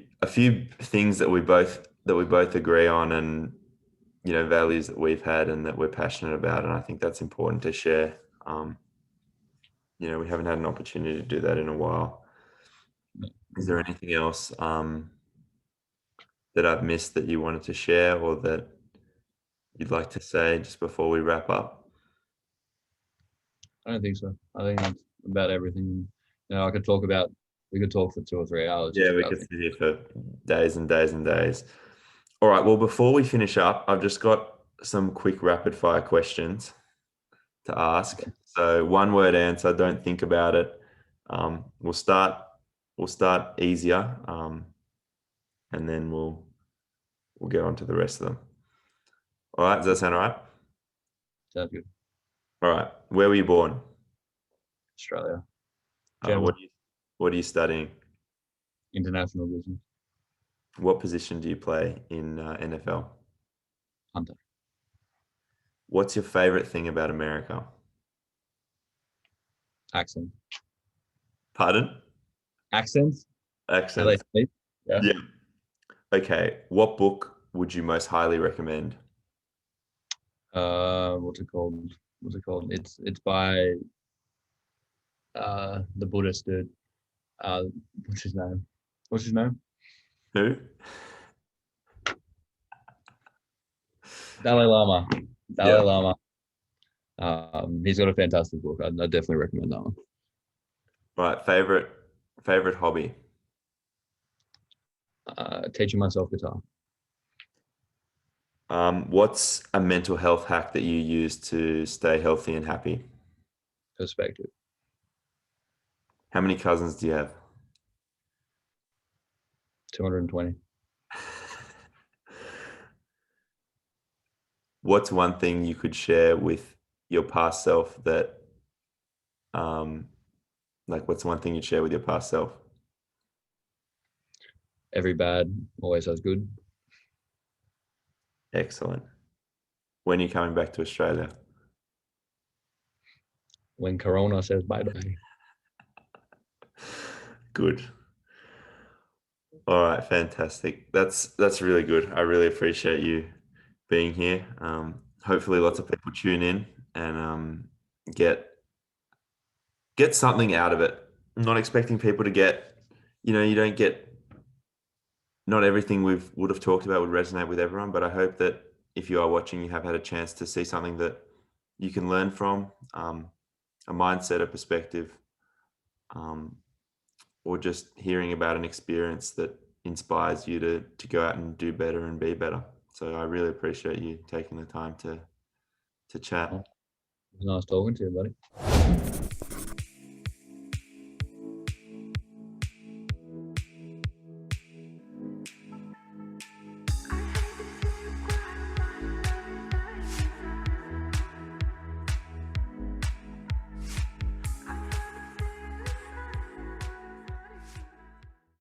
things that we both agree on, and values that we've had and that we're passionate about, and I think that's important to share. We haven't had an opportunity to do that in a while. Is there anything else that I've missed that you wanted to share or that you'd like to say just before we wrap up? I don't think so. I think that's about everything. We could talk for 2 or 3 hours. Yeah, we could sit here for days and days and days. All right. Well, before we finish up, I've just got some quick rapid fire questions to ask. So 1-word answer. Don't think about it. We'll start easier, and then we'll get on to the rest of them. All right. Does that sound all right? Sounds good. All right. Where were you born? Australia. What are you studying? International business. What position do you play in NFL? Punter. What's your favorite thing about America? Accent. Pardon? Accents. How they Accents. speak. Yeah. Yeah. Okay. What book would you most highly recommend? What's it called? It's by the Buddhist dude. What's his name? Who? Dalai Lama. Yeah. Lama. He's got a fantastic book. I'd definitely recommend that one. Right. Favorite hobby? Teaching myself guitar. What's a mental health hack that you use to stay healthy and happy? Perspective. How many cousins do you have? 220. What's one thing you could share with your past self that, what's one thing you'd share with your past self? Every bad always has good. Excellent. When are you coming back to Australia? When Corona says bye-bye. Good. All right, fantastic. That's really good. I really appreciate you being here. Hopefully lots of people tune in and get something out of it. I'm not expecting people to get, you don't get, not everything we would have talked about would resonate with everyone, but I hope that if you are watching, you have had a chance to see something that you can learn from, a mindset, a perspective, or just hearing about an experience that inspires you to go out and do better and be better. So I really appreciate you taking the time to chat. It was nice talking to you, buddy.